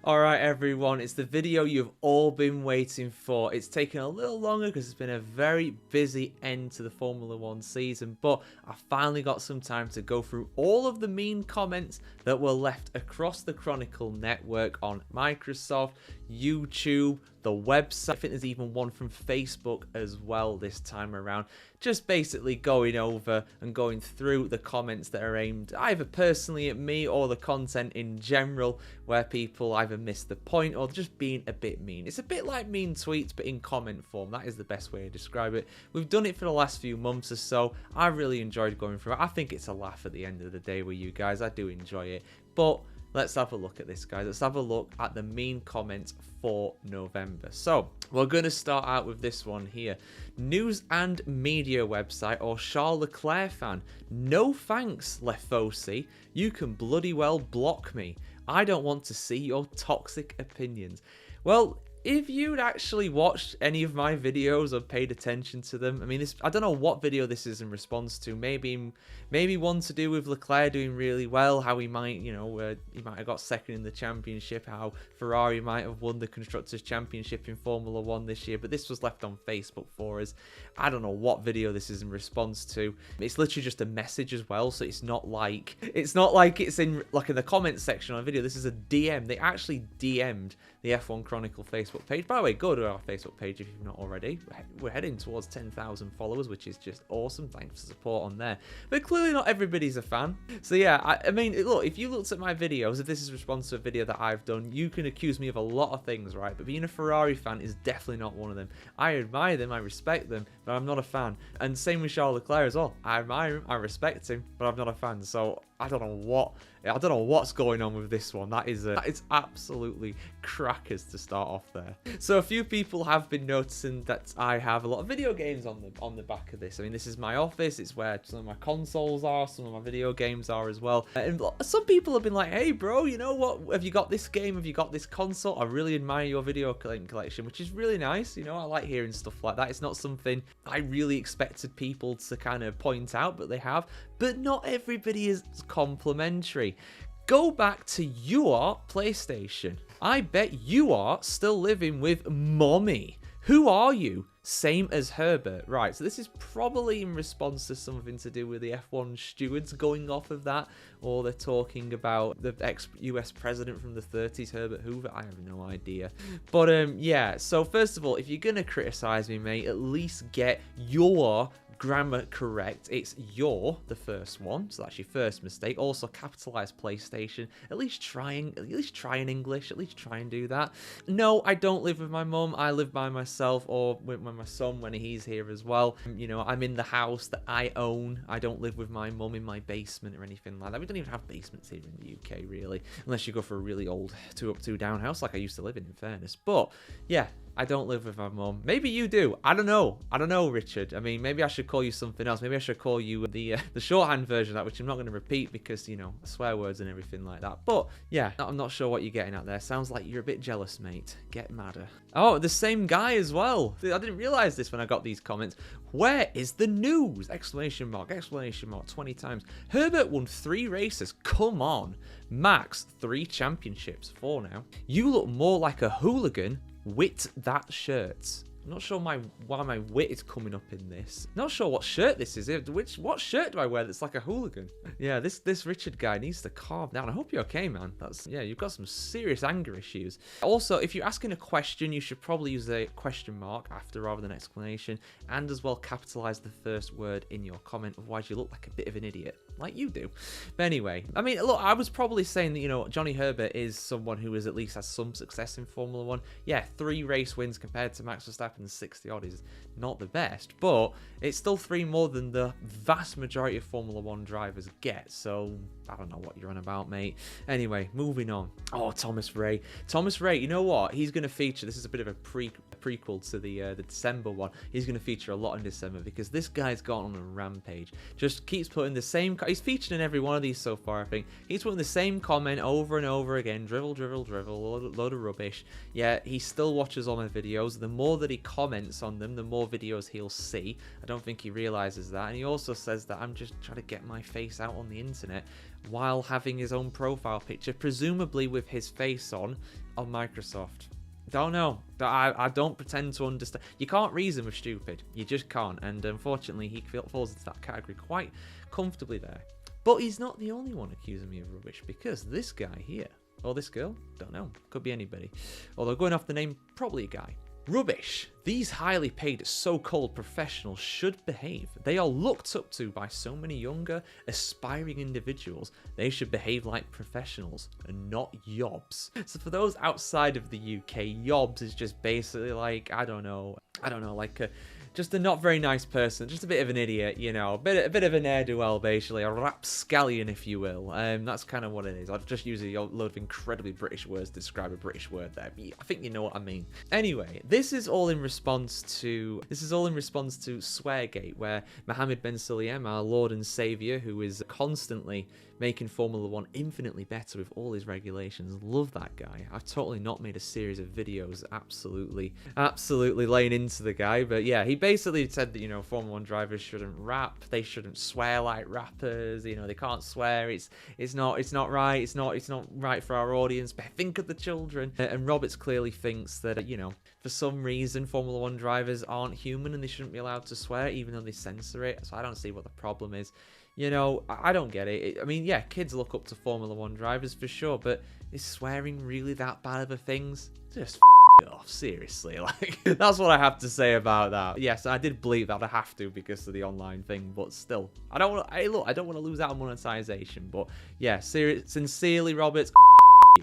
Alright everyone, it's the video you've all been waiting for. It's taken a little longer because it's been a very busy end to the Formula 1 season, but I finally got some time to go through all of the mean comments that were left across the Chronicle Network on Microsoft, YouTube, the website. I think there's even one from Facebook as well this time around. Just basically going over and going through the comments that are aimed either personally at me or the content in general, where people either miss the point or just being a bit mean. It's a bit like mean tweets, but in comment form. That is the best way to describe it. We've done it for the last few months or so. I really enjoyed going through it. I think it's a laugh at the end of the day with you guys. I do enjoy it. But let's have a look at this, guys. Let's have a look at the mean comments for November. So we're going to start out with this one here. News and media website or Charles Leclerc fan. No thanks, Lefosi. You can bloody well block me. I don't want to see your toxic opinions. Well, if you'd actually watched any of my videos or paid attention to them, I mean, I don't know what video this is in response to. Maybe one to do with Leclerc doing really well, how he might, he might have got second in the championship, how Ferrari might have won the Constructors' Championship in Formula 1 this year, but this was left on Facebook for us. I don't know what video this is in response to. It's literally just a message as well, so it's not like it's in the comments section on a video. This is a DM. They actually DM'd the F1 Chronicle Facebook page. By the way, go to our Facebook page if you've not already. We're heading towards 10,000 followers, which is just awesome. Thanks for the support on there. But clearly not everybody's a fan. So yeah, I mean, look, if you looked at my videos, if this is a response to a video that I've done, you can accuse me of a lot of things, right? But being a Ferrari fan is definitely not one of them. I admire them, I respect them, but I'm not a fan. And same with Charles Leclerc as well. I admire him, I respect him, but I'm not a fan. So I don't know what's going on with this one. It's absolutely crackers to start off there. So a few people have been noticing that I have a lot of video games on the back of this. I mean, this is my office. It's where some of my consoles are, some of my video games are as well. And some people have been like, "Hey, bro, you know what? Have you got this game? Have you got this console? I really admire your video collection," which is really nice. You know, I like hearing stuff like that. It's not something I really expected people to kind of point out, but they have. But not everybody is complimentary. Go back to your PlayStation. I bet you are still living with mommy. Who are you? Same as Herbert. Right, so this is probably in response to something to do with the F1 stewards going off of that, or they're talking about the ex-US president from the 30s, Herbert Hoover. I have no idea. But yeah, so first of all, if you're going to criticize me, mate, at least get your grammar correct. It's the first one, so that's your first mistake. Also capitalize PlayStation. At least try in English. At least try and do that. No, I don't live with my mum. I live by myself, or with my son when he's here as well. You know, I'm in the house that I own. I don't live with my mum in my basement or anything like that. We don't even have basements here in the UK, really, unless you go for a really old 2-up 2-down house like I used to live in fairness. But yeah, I don't live with my mum. Maybe you do. I don't know, Richard. I mean, maybe I should call you something else. Maybe I should call you the shorthand version of that, which I'm not going to repeat because, swear words and everything like that. But yeah, I'm not sure what you're getting at there. Sounds like you're a bit jealous, mate. Get madder. Oh, the same guy as well. I didn't realize this when I got these comments. Where is the news? Exclamation mark, 20 times. Herbert won 3 races. Come on. Max, 3 championships. 4 now. You look more like a hooligan. Wit that shirt. I'm not sure why my wit is coming up in this. Not sure what shirt this is. What shirt do I wear that's like a hooligan? Yeah, this Richard guy needs to calm down. I hope you're okay, man. Yeah, you've got some serious anger issues. Also, if you're asking a question, you should probably use a question mark after rather than exclamation, and as well capitalize the first word in your comment. Otherwise, you look like a bit of an idiot, like you do. But anyway, I mean, look, I was probably saying that, Johnny Herbert is someone who has at least has some success in Formula 1. Yeah, 3 race wins compared to Max Verstappen. 60 odd is not the best, but it's still 3 more than the vast majority of Formula 1 drivers get, so I don't know what you're on about, mate. Anyway, moving on. Oh, Thomas Ray, you know what, he's going to feature, this is a bit of a prequel to the December one. He's going to feature a lot in December because this guy's gone on a rampage. Just keeps putting the same, he's featured in every one of these so far, I think. He's putting the same comment over and over again, drivel, load of rubbish. Yeah, he still watches all my videos. The more that he comments on them, the more videos he'll see. I don't think he realizes that. And he also says that I'm just trying to get my face out on the internet while having his own profile picture, presumably with his face on on Microsoft. Don't know. I don't pretend to understand. You can't reason with stupid. You just can't. And unfortunately, he falls into that category quite comfortably there. But he's not the only one accusing me of rubbish, because this guy here, or this girl, don't know, could be anybody. Although going off the name, probably a guy. Rubbish. These highly paid so-called professionals should behave. They are looked up to by so many younger, aspiring individuals. They should behave like professionals and not yobs. So for those outside of the UK, yobs is just basically like, I don't know, like just a not very nice person, just a bit of an idiot, you know, a bit of a ne'er-do-well, basically, a rapscallion, if you will. That's kind of what it is. I've just used a load of incredibly British words to describe a British word there. I think you know what I mean. Anyway, this is all in response to Sweargate, where Mohammed Ben Sulayem, our Lord and Saviour, who is constantly making Formula 1 infinitely better with all his regulations. Love that guy. I've totally not made a series of videos absolutely laying into the guy, but yeah, he basically said that, you know, Formula 1 drivers shouldn't rap, they shouldn't swear like rappers, you know, they can't swear, it's not right, it's not right for our audience, but think of the children. And Roberts clearly thinks that, you know, for some reason Formula 1 drivers aren't human and they shouldn't be allowed to swear, even though they censor it. So I don't see what the problem is. You know, I don't get it. I mean, yeah, kids look up to Formula 1 drivers for sure, but is swearing really that bad of a thing? Just it off, seriously. Like, that's what I have to say about that. Yes, I did believe that I have to because of the online thing, but still, I don't want to lose out on monetization. But yeah, sincerely, Roberts,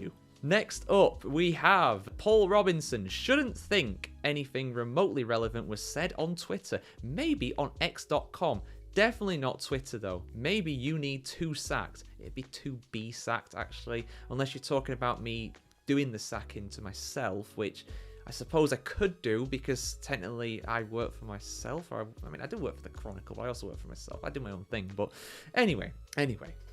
you. Next up, we have Paul Robinson. Shouldn't think anything remotely relevant was said on Twitter, maybe on x.com. Definitely not Twitter, though. Maybe you need 2 sacked. It'd be 2B sacked, actually. Unless you're talking about me doing the sacking to myself, which I suppose I could do because technically I work for myself. Or I mean, I do work for the Chronicle, but I also work for myself. I do my own thing. But anyway.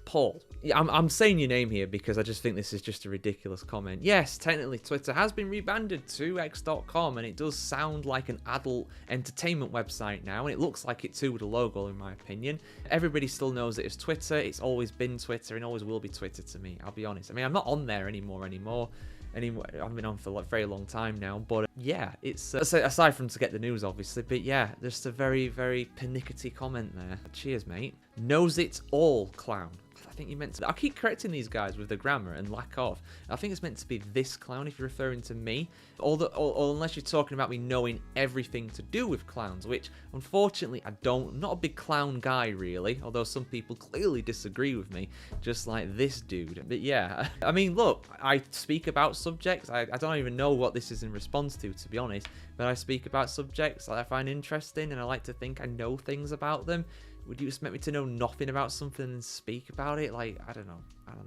Paul. Yeah, I'm saying your name here because I just think this is just a ridiculous comment. Yes, technically Twitter has been rebanded to x.com, and it does sound like an adult entertainment website now, and it looks like it too with a logo, in my opinion. Everybody still knows it as Twitter. It's always been Twitter and always will be Twitter to me, I'll be honest. I mean, I'm not on there anymore. I've been on for a very long time now, but yeah, it's aside from to get the news, obviously, but yeah, just a very, very pernickety comment there. Cheers, mate. Knows it all, clown. I think you meant to. I keep correcting these guys with the grammar and lack of. I think it's meant to be this clown if you're referring to me, or unless you're talking about me knowing everything to do with clowns, which unfortunately I don't. I'm not a big clown guy really, although some people clearly disagree with me, just like this dude. But yeah, I mean, look, I speak about subjects. I don't even know what this is in response to be honest, but I speak about subjects that I find interesting, and I like to think I know things about them. Would you expect me to know nothing about something and speak about it? Like, I don't know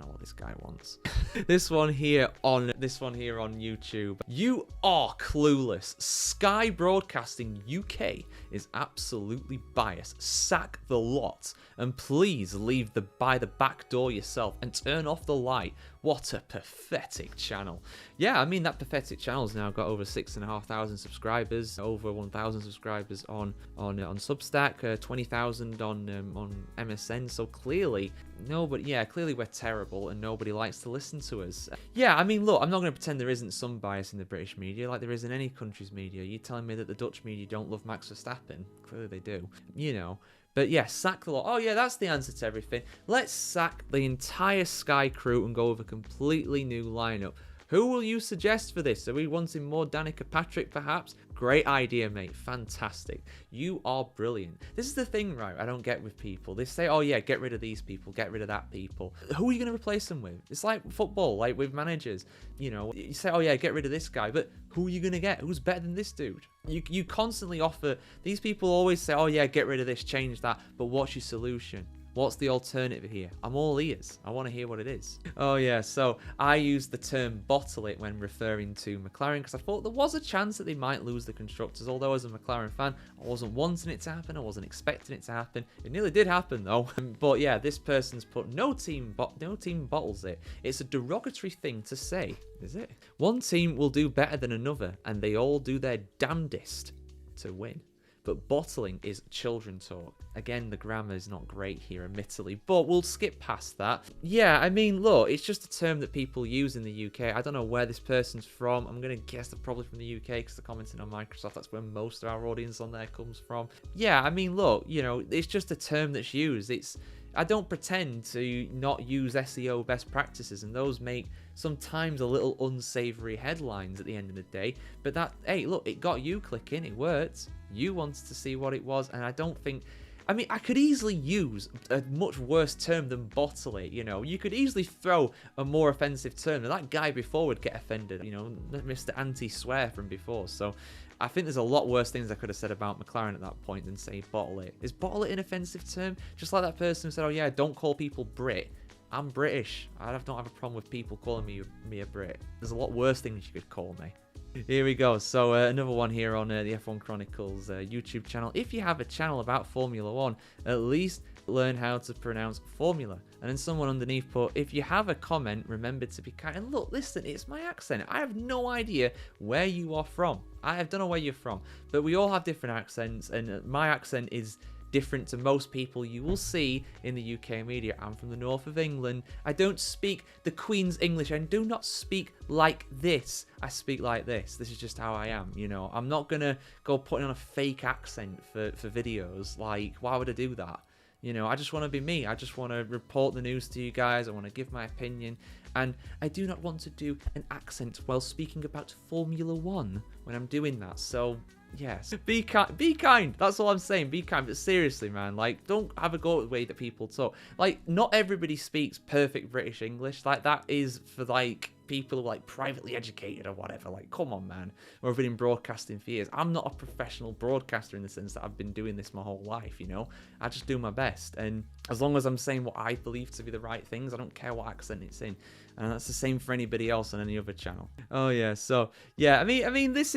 what this guy wants. This one here on YouTube. You are clueless. Sky Broadcasting UK is absolutely biased. Sack the lot. And please leave by the back door yourself and turn off the light. What a pathetic channel. Yeah, I mean, that pathetic channel's now got over 6,500 subscribers, over 1,000 subscribers on Substack, 20,000 on MSN. So clearly we're terrible and nobody likes to listen to us. Yeah, I mean, look, I'm not going to pretend there isn't some bias in the British media like there is in any country's media. You're telling me that the Dutch media don't love Max Verstappen? Clearly they do, you know. But yeah, sack the lot. Oh yeah, that's the answer to everything. Let's sack the entire Sky crew and go with a completely new lineup. Who will you suggest for this? Are we wanting more Danica Patrick, perhaps? Great idea, mate. Fantastic. You are brilliant. This is the thing, right, I don't get with people. They say, oh yeah, get rid of these people, get rid of that people. Who are you going to replace them with? It's like football, like with managers. You know, you say, oh yeah, get rid of this guy, but who are you going to get? Who's better than this dude? You constantly offer, these people always say, oh yeah, get rid of this, change that, but what's your solution? What's the alternative here? I'm all ears. I want to hear what it is. Oh yeah, so I used the term bottle it when referring to McLaren because I thought there was a chance that they might lose the constructors. Although as a McLaren fan, I wasn't wanting it to happen. I wasn't expecting it to happen. It nearly did happen though. But yeah, this person's put no team bottles it. It's a derogatory thing to say, is it? One team will do better than another, and they all do their damnedest to win. but bottling is children talk. Again, the grammar is not great here, admittedly, but we'll skip past that. Yeah, I mean, look, it's just a term that people use in the UK. I don't know where this person's from. I'm going to guess they're probably from the UK because they're commenting on Microsoft. That's where most of our audience on there comes from. Yeah, I mean, look, you know, it's just a term that's used. I don't pretend to not use SEO best practices, and those make sometimes a little unsavory headlines at the end of the day. But that, hey, look, it got you clicking, it worked. You wanted to see what it was, and I don't think... I mean, I could easily use a much worse term than bottle it, you know. You could easily throw a more offensive term, and that guy before would get offended, you know, Mr. Anti-Swear from before. So I think there's a lot worse things I could have said about McLaren at that point than say bottle it. Is bottle it an offensive term? Just like that person who said, oh yeah, don't call people Brit. I'm British. I don't have a problem with people calling me a Brit. There's a lot worse things you could call me. Here we go. So another one here on the F1 Chronicles YouTube channel. If you have a channel about Formula 1, at least learn how to pronounce formula. And then someone underneath put, if you have a comment, remember to be kind. And look, listen, it's my accent. I have no idea where you are from. I don't know where you're from, but we all have different accents, and my accent is different to most people you will see in the UK media. I'm from the north of England. I don't speak the Queen's English. I do not speak like this. I speak like this. This is just how I am, you know. I'm not gonna go putting on a fake accent for videos. Like, why would I do that? You know, I just want to be me. I just want to report the news to you guys. I want to give my opinion. And I do not want to do an accent while speaking about Formula 1 when I'm doing that. So, yes. Be kind. That's all I'm saying. Be kind. But seriously, man, like, don't have a go at the way that people talk. Like, not everybody speaks perfect British English. Like, that is for, like, people who are, like, privately educated or whatever. Like, come on, man. Or have been in broadcasting for years. I'm not a professional broadcaster in the sense that I've been doing this my whole life, you know? I just do my best. And as long as I'm saying what I believe to be the right things, I don't care what accent it's in. And that's the same for anybody else on any other channel. Oh, yeah. So, yeah. I mean, this...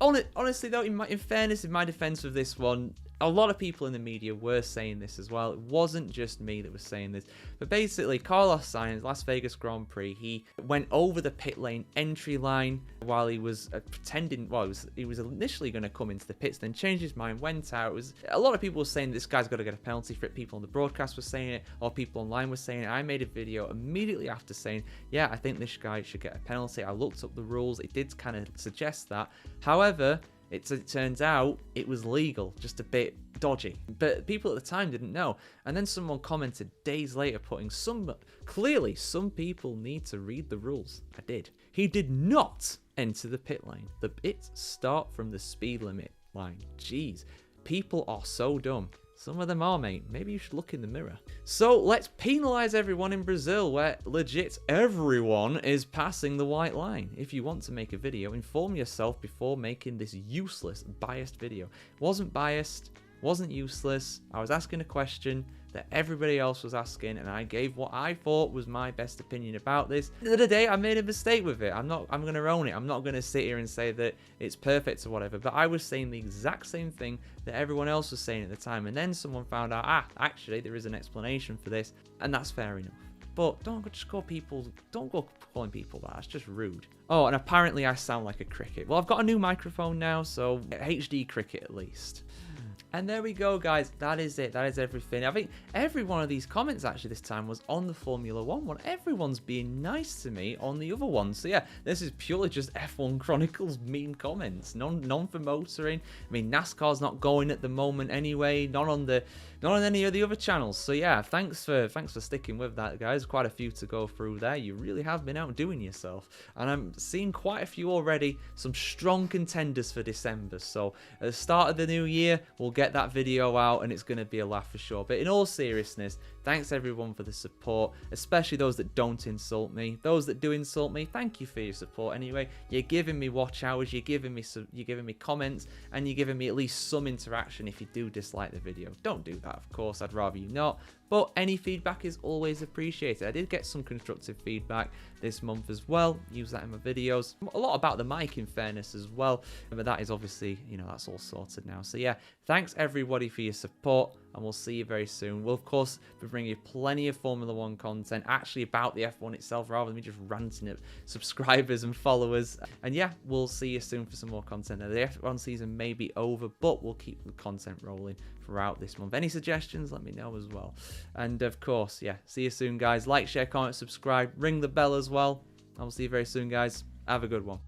Honestly, though, in fairness, in my defense of this one, a lot of people in the media were saying this as well. It wasn't just me that was saying this. But basically, Carlos Sainz, Las Vegas Grand Prix, he went over the pit lane entry line while he was pretending, well, he was initially going to come into the pits, then changed his mind, went out. It was, a lot of people were saying this guy's got to get a penalty for it. People on the broadcast were saying it, or people online were saying it. I made a video immediately after saying, yeah, I think this guy should get a penalty. I looked up the rules. It did kind of suggest that. However, it turns out it was legal, just a bit dodgy. But people at the time didn't know. And then someone commented days later putting clearly some people need to read the rules. I did. He did not enter the pit lane. The pits start from the speed limit line. Jeez, people are so dumb. Some of them are, mate. Maybe you should look in the mirror. So let's penalize everyone in Brazil, where legit everyone is passing the white line. If you want to make a video, inform yourself before making this useless, biased video. Wasn't biased, wasn't useless. I was asking a question that everybody else was asking, and I gave what I thought was my best opinion about this. At the end of the day, I made a mistake with it. I'm going to own it. I'm not going to sit here and say that it's perfect or whatever, but I was saying the exact same thing that everyone else was saying at the time, and then someone found out, actually, there is an explanation for this, and that's fair enough. But don't go calling people that. That's just rude. Oh, and apparently I sound like a cricket. Well, I've got a new microphone now, so HD cricket at least. And there we go, guys. That is it. That is everything. I think every one of these comments actually this time was on the Formula 1 one. Everyone's being nice to me on the other one. So yeah, this is purely just F1 Chronicles mean comments. None for motoring. I mean, NASCAR's not going at the moment anyway. Not on any of the other channels. So yeah, thanks for sticking with that, guys. Quite a few to go through there. You really have been outdoing yourself. And I'm seeing quite a few already. Some strong contenders for December. So at the start of the new year, we'll get that video out and it's going to be a laugh for sure. But in all seriousness, thanks everyone for the support, especially those that don't insult me. Those that do insult me, thank you for your support anyway. You're giving me watch hours, you're giving me comments, and you're giving me at least some interaction if you do dislike the video. Don't do that, of course. I'd rather you not. But any feedback is always appreciated. I did get some constructive feedback this month as well. Use that in my videos. A lot about the mic, in fairness, as well. But that is obviously, you know, that's all sorted now. So yeah, thanks everybody for your support. and we'll see you very soon. We'll, of course, be bringing you plenty of Formula 1 content, actually about the F1 itself, rather than me just ranting at subscribers and followers. And yeah, we'll see you soon for some more content. Now, the F1 season may be over, but we'll keep the content rolling throughout this month. Any suggestions, let me know as well. And of course, yeah, see you soon, guys. Like, share, comment, subscribe, ring the bell as well. I will see you very soon, guys. Have a good one.